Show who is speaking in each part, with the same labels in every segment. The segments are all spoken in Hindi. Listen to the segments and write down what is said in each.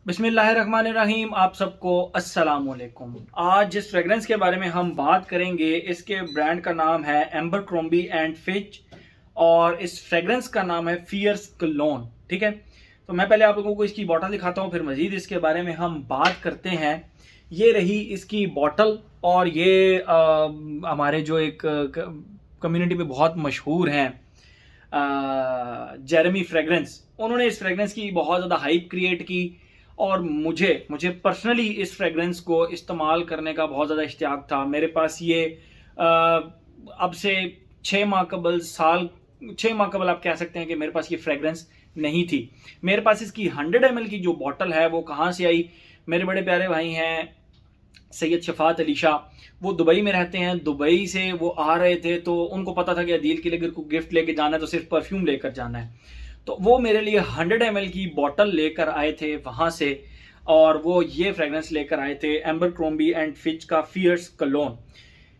Speaker 1: बिस्मिल्लाहिर्रहमानिर्रहीम। आप सबको अस्सलाम वालेकुम। आज जिस फ्रेगरेंस के बारे में हम बात करेंगे इसके ब्रांड का नाम है एम्बरक्रॉम्बी एंड फिच और इस फ्रेगरेंस का नाम है फियर्स कलोन। ठीक है, तो मैं पहले आप लोगों को इसकी बॉटल दिखाता हूँ, फिर मजीद इसके बारे में हम बात करते हैं। ये रही इसकी बॉटल और ये हमारे जो एक कम्युनिटी में बहुत मशहूर हैं जेरेमी फ्रेगरेंस, उन्होंने इस फ्रेगरेंस की बहुत ज़्यादा हाइप क्रिएट की और मुझे मुझे पर्सनली इस फ्रेगरेंस को इस्तेमाल करने का बहुत ज़्यादा इश्तियाक था। मेरे पास ये अब से 6 माह कबल साल 6 माह कबल आप कह सकते हैं कि मेरे पास ये फ्रेगरेंस नहीं थी। मेरे पास इसकी 100 ml की जो बॉटल है वो कहाँ से आई? मेरे बड़े प्यारे भाई हैं सैयद शफात अली शाह, वो दुबई में रहते हैं। दुबई से वो आ रहे थे तो उनको पता था कि अदील के लिए अगर कोई गिफ्ट लेके जाना है तो सिर्फ परफ्यूम लेकर जाना है, तो वो मेरे लिए 100 ml की बॉटल लेकर आए थे वहाँ से और वो ये फ्रेगरेंस लेकर आए थे एम्बरक्रॉम्बी एंड फिच का फियर्स कलोन।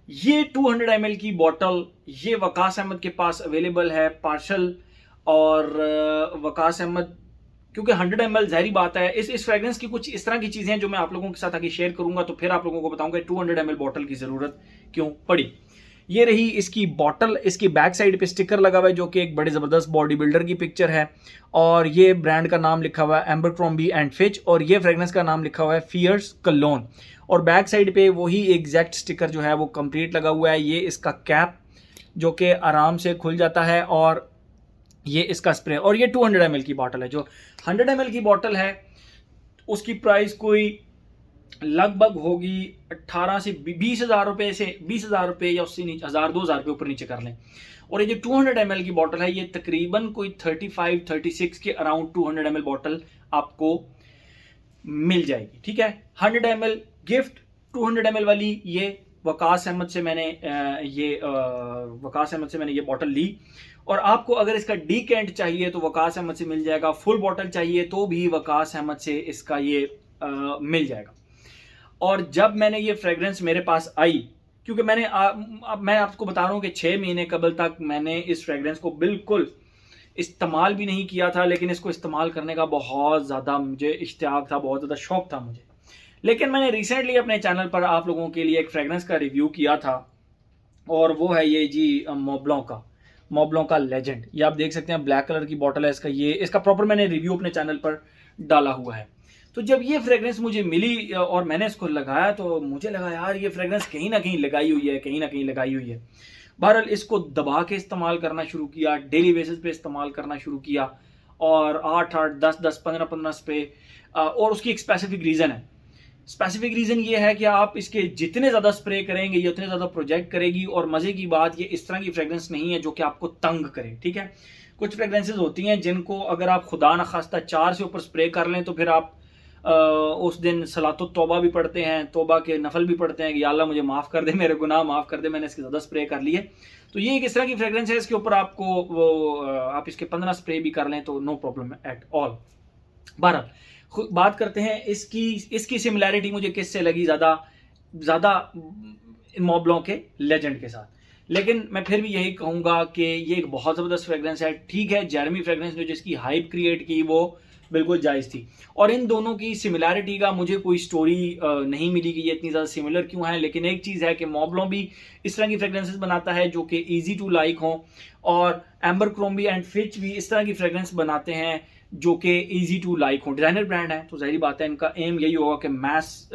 Speaker 1: ये 200 ml की बॉटल ये वकास अहमद के पास अवेलेबल है पार्शल। और वकास अहमद क्योंकि 100 ml ज़ाहिरी बात है, इस फ्रेग्रेंस की कुछ इस तरह की चीज़ें हैं जो मैं आप लोगों के साथ आगे शेयर करूंगा, तो फिर आप लोगों को बताऊंगा 200 ml बॉटल की ज़रूरत क्यों पड़ी। ये रही इसकी बॉटल, इसकी बैक साइड पे स्टिकर लगा हुआ है जो कि एक बड़े ज़बरदस्त बॉडी बिल्डर की पिक्चर है और ये ब्रांड का नाम लिखा हुआ है एम्बरक्रॉम्बी एंड फिच और ये फ्रेग्रेंस का नाम लिखा हुआ है फियर्स कलोन। और बैक साइड पे वही एग्जैक्ट स्टिकर जो है वो कंप्लीट लगा हुआ है। ये इसका कैप जो कि आराम से खुल जाता है और ये इसका स्प्रे और ये 200 ml की बॉटल है। जो 100 ml की बॉटल है उसकी प्राइस कोई लगभग होगी 18 से 20 हज़ार रुपये, से 20 हज़ार रुपये या उससे नीचे 1000-2000 रुपये ऊपर नीचे कर लें। और ये जो 200 ml की बॉटल है ये तकरीबन कोई 35-36 के अराउंड 200 ml बॉटल आपको मिल जाएगी। ठीक है, 100 ml गिफ्ट 200 ml वाली ये वकास अहमद से मैंने ये बॉटल ली। और आपको अगर इसका डीकेंट चाहिए तो वकास अहमद से मिल जाएगा, फुल बॉटल चाहिए तो भी वकास अहमद से इसका ये मिल जाएगा। और जब मैंने ये फ्रेग्रेंस मेरे पास आई, क्योंकि अब मैं आपको बता रहा हूँ कि 6 महीने कबल तक मैंने इस फ्रेग्रेंस को बिल्कुल इस्तेमाल भी नहीं किया था, लेकिन इसको इस्तेमाल करने का बहुत ज़्यादा मुझे इश्तियाक था, बहुत ज़्यादा शौक था मुझे। लेकिन मैंने रिसेंटली अपने चैनल पर आप लोगों के लिए एक फ्रेग्रेंस का रिव्यू किया था और वो है ये जी मोबलों का लेजेंड। ये आप देख सकते हैं ब्लैक कलर की बॉटल है इसका, ये इसका प्रॉपर मैंने रिव्यू अपने चैनल पर डाला हुआ है। तो जब ये फ्रेग्रेंस मुझे मिली और मैंने इसको लगाया तो मुझे लगा यार ये फ्रेग्रेंस कहीं ना कहीं लगाई हुई है, कहीं ना कहीं लगाई हुई है। बहरहाल इसको दबा के इस्तेमाल करना शुरू किया, डेली बेसिस पे इस्तेमाल करना शुरू किया और 8-8, 10-10, 15-15 पे। और उसकी एक स्पेसिफिक रीज़न है। स्पेसिफिक रीज़न ये है कि आप इसके जितने ज़्यादा स्प्रे करेंगे ये उतने ज़्यादा प्रोजेक्ट करेगी। और मज़े की बात ये इस तरह की फ्रेग्रेंस नहीं है जो कि आपको तंग करे। ठीक है, कुछ फ्रेग्रेंसेज होती हैं जिनको अगर आप खुदा न खास्ता 4 से ऊपर स्प्रे कर लें तो फिर आप उस दिन सलातो तौबा भी पढ़ते हैं, तौबा के नफल भी पढ़ते हैं कि या अल्लाह मुझे माफ़ कर दे, मेरे गुनाह माफ़ कर दे, मैंने इसके ज़्यादा स्प्रे कर लिए। तो ये एक इस तरह की फ्रेग्रेंस है, इसके ऊपर आपको आप इसके 15 स्प्रे भी कर लें तो नो प्रॉब्लम एट ऑल। बहरहाल बात करते हैं इसकी इसकी सिमिलैरिटी मुझे किससे लगी ज़्यादा ज़्यादा मोबलों के लेजेंड के साथ। लेकिन मैं फिर भी यही कहूँगा कि ये एक बहुत ज़बरदस्त फ्रेग्रेंस है। ठीक है, जेरेमी फ्रेग्रेंस ने जिसकी हाइप क्रिएट की वो बिल्कुल जायज़ थी और इन दोनों की सिमिलैरिटी का मुझे कोई स्टोरी नहीं मिली कि ये इतनी ज़्यादा सिमिलर क्यों है। लेकिन एक चीज़ है कि मोबलों भी इस तरह की फ्रेग्रेंसेस बनाता है जो कि ईजी टू लाइक हों और एम्बरक्रॉम्बी एंड फिच भी इस तरह की फ्रेग्रेंस बनाते हैं जो कि ईजी टू लाइक हो। डिज़ाइनर ब्रांड है तो जाहिर बात है इनका एम यही होगा कि मैस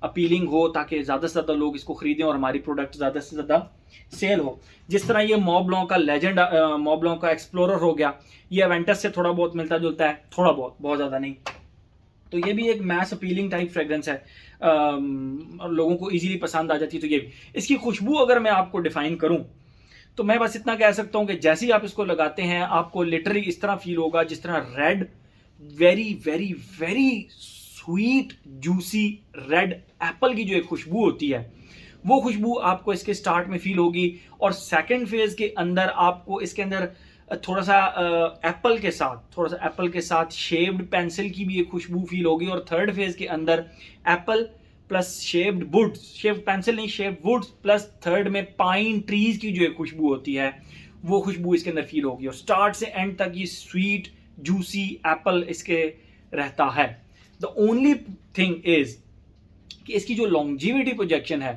Speaker 1: अपीलिंग हो ताकि ज़्यादा से ज़्यादा लोग इसको खरीदें और हमारी प्रोडक्ट ज़्यादा से ज़्यादा सेल हो। जिस तरह ये मॉबलों का लेजेंड मॉबलों का एक्सप्लोरर हो गया, ये एवेंटस से थोड़ा बहुत मिलता जुलता है, थोड़ा बहुत, बहुत ज़्यादा नहीं। तो ये भी एक मैस अपीलिंग टाइप फ्रेग्रेंस है और लोगों को इजीली पसंद आ जाती है। तो ये भी इसकी खुशबू अगर मैं आपको डिफाइन करूं तो मैं बस इतना कह सकता हूं कि जैसे ही आप इसको लगाते हैं आपको लिटरली इस तरह फील होगा जिस तरह red, very very very sweet juicy red Apple की जो एक खुशबू होती है वो खुशबू आपको इसके स्टार्ट में फील होगी। और सेकंड फेज के अंदर आपको इसके अंदर थोड़ा सा एप्पल के साथ शेव्ड पेंसिल की भी एक खुशबू फील होगी। और थर्ड फेज के अंदर apple plus shaved woods, shaved pencil नहीं, शेव्ड वुड्स प्लस थर्ड में पाइन ट्रीज की जो एक खुशबू होती है वो खुशबू इसके अंदर फील होगी। और स्टार्ट से एंड तक ये स्वीट जूसी एप्पल इसके रहता है। द ओनली थिंग इज कि इसकी जो लॉन्जिविटी प्रोजेक्शन है,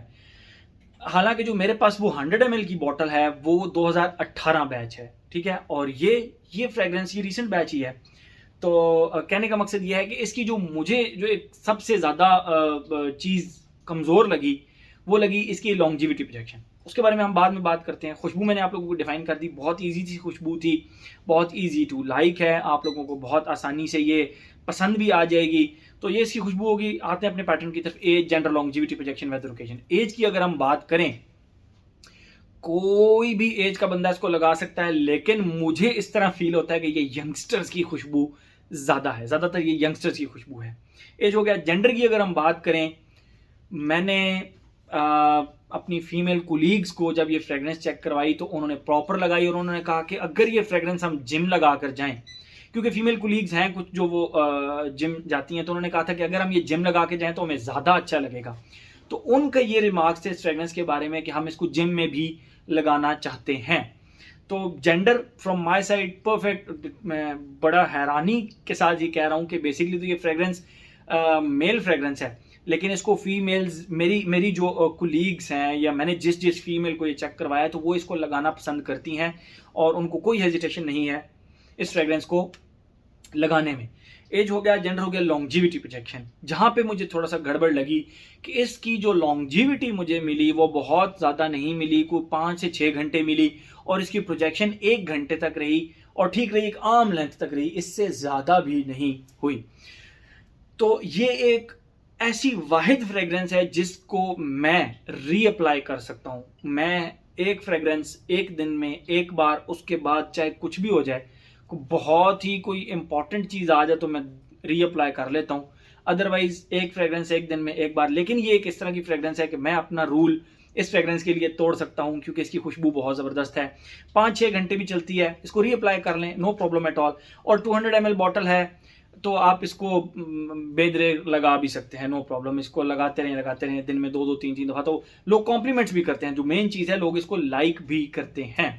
Speaker 1: हालांकि जो मेरे पास वो 100 ml की बॉटल है वो 2018 बैच है, ठीक है, और ये फ्रेग्रेंस ये रीसेंट बैच ही है। तो कहने का मकसद ये है कि इसकी जो मुझे जो एक सबसे ज़्यादा चीज़ कमज़ोर लगी वो लगी इसकी लॉन्जिविटी प्रोजेक्शन। उसके बारे में हम बाद में बात करते हैं। खुशबू मैंने आप लोगों को डिफाइन कर दी, बहुत इजी सी खुशबू थी, बहुत इजी टू लाइक है, आप लोगों को बहुत आसानी से ये पसंद भी आ जाएगी। तो ये इसकी खुशबू होगी। आते हैं अपने पैटर्न की तरफ। Age, gender, longevity, projection, weather, occasion. Age की अगर हम बात करें, कोई भी एज का बंदा इसको लगा सकता है, लेकिन मुझे इस तरह फील होता है कि ये यंगस्टर्स की खुशबू ज़्यादा है, ज़्यादातर ये यंगस्टर्स की खुशबू है। एज हो गया। जेंडर की अगर हम बात करें, मैंने अपनी फीमेल कुलीग्स को जब ये फ्रेग्रेंस चेक करवाई तो उन्होंने प्रॉपर लगाई और उन्होंने कहा कि अगर ये फ्रेग्रेंस हम जिम लगा कर जाएं, क्योंकि फीमेल कुलीग्स हैं कुछ जो वो जिम जाती हैं, तो उन्होंने कहा था कि अगर हम ये जिम लगा के जाएं तो हमें ज़्यादा अच्छा लगेगा। तो उनका ये रिमार्क्स थे इस फ्रेग्रेंस के बारे में कि हम इसको जिम में भी लगाना चाहते हैं। तो gender from my side perfect. मैं बड़ा हैरानी के साथ ये कह रहा हूँ कि बेसिकली तो ये फ्रेग्रेंस मेल फ्रेग्रेंस है, लेकिन इसको फीमेल्स, मेरी जो कुलीग्स हैं या मैंने जिस फीमेल को ये चेक करवाया तो वो इसको लगाना पसंद करती हैं और उनको कोई हेजिटेशन नहीं है इस फ्रेग्रेंस को लगाने में। एज हो गया। जेंडर हो गया। लॉन्जिविटी प्रोजेक्शन, जहाँ पे मुझे थोड़ा सा गड़बड़ लगी कि इसकी जो लॉन्जिविटी मुझे मिली वो बहुत ज़्यादा नहीं मिली, कोई 5 से 6 घंटे मिली, और इसकी प्रोजेक्शन 1 घंटे तक रही और ठीक रही, एक आर्म लेंथ तक रही, इससे ज़्यादा भी नहीं हुई। तो ये एक ऐसी वाहिद फ्रेग्रेंस है जिसको मैं रीअप्लाई कर सकता हूँ। मैं एक फ्रेग्रेंस एक दिन में एक बार, उसके बाद चाहे कुछ भी हो जाए, बहुत ही कोई इंपॉर्टेंट चीज़ आ जाए तो मैं रीअप्लाई कर लेता हूँ, अदरवाइज एक फ्रेग्रेंस एक दिन में एक बार। लेकिन ये एक इस तरह की फ्रेग्रेंस है कि मैं अपना रूल इस फ्रेग्रेंस के लिए तोड़ सकता हूँ क्योंकि इसकी खुशबू बहुत ज़बरदस्त है। 5-6 घंटे भी चलती है, इसको रीअप्लाई कर लें, नो प्रॉब्लम एट ऑल। और 200 ml बॉटल है तो आप इसको बेदरे लगा भी सकते हैं, नो प्रॉब्लम। इसको लगाते रहें दिन में 2-2 3-3 दफ़ा। तो लोग कॉम्प्लीमेंट्स भी करते हैं, जो मेन चीज़ है लोग इसको लाइक भी करते हैं।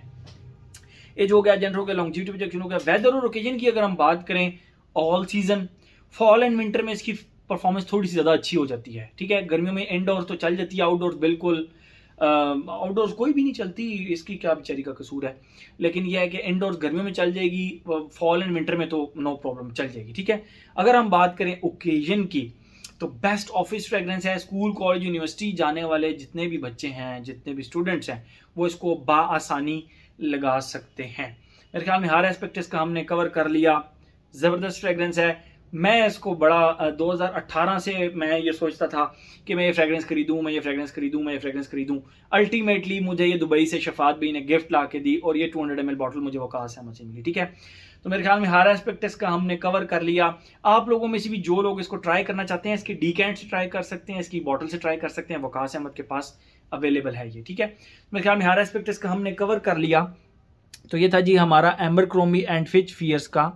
Speaker 1: एज हो गया। जेंडर हो गया। लॉन्जिविटी प्रोजेक्शन हो गया। वेदर और ओकेजन की अगर हम बात करें, all season, fall and winter में इसकी परफॉर्मेंस थोड़ी सी ज़्यादा अच्छी हो जाती है, ठीक है। गर्मियों में इंडोर तो चल जाती है, आउटडोर बिल्कुल आउटडोर्स कोई भी नहीं चलती, इसकी क्या बेचारी का कसूर है। लेकिन यह है कि इंडोर्स गर्मियों में चल जाएगी, फॉल एंड विंटर में तो नो प्रॉब्लम चल जाएगी, ठीक है। अगर हम बात करें ओकेजन की, तो बेस्ट ऑफिस फ्रेग्रेंस है। स्कूल, कॉलेज, यूनिवर्सिटी जाने वाले जितने भी बच्चे हैं, जितने भी स्टूडेंट्स हैं, वो इसको बाआसानी लगा सकते हैं। मेरे ख्याल में हर एस्पेक्ट इसका हमने कवर कर लिया। ज़बरदस्त फ्रेग्रेंस है। मैं इसको बड़ा 2018 से मैं ये सोचता था कि मैं ये फ्रेग्रेंस खरीदूँ, मैं ये फ्रेग्रेंस खरीदूँ, मैं ये फ्रेग्रेंस खरीदूँ। अल्टीमेटली मुझे ये दुबई से शफात भी ने गिफ्ट ला के दी और ये 200 ml बॉटल मुझे वकास अहमद से मिली, ठीक है। तो मेरे ख्याल में हर एस्पेक्ट इसका हमने कवर कर लिया। आप लोगों में से भी जो लोग इसको ट्राई करना चाहते हैं, इसकी डीकेंट से ट्राई कर सकते हैं, इसकी बॉटल से ट्राई कर सकते हैं, वकास अहमद के पास अवेलेबल है ये, ठीक है। मेरे ख्याल में हर एस्पेक्ट इसका हमने कवर कर लिया। तो ये था जी हमारा एम्बर क्रोमी एंड फिच फियर्स का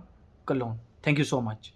Speaker 1: clone. Thank you so much.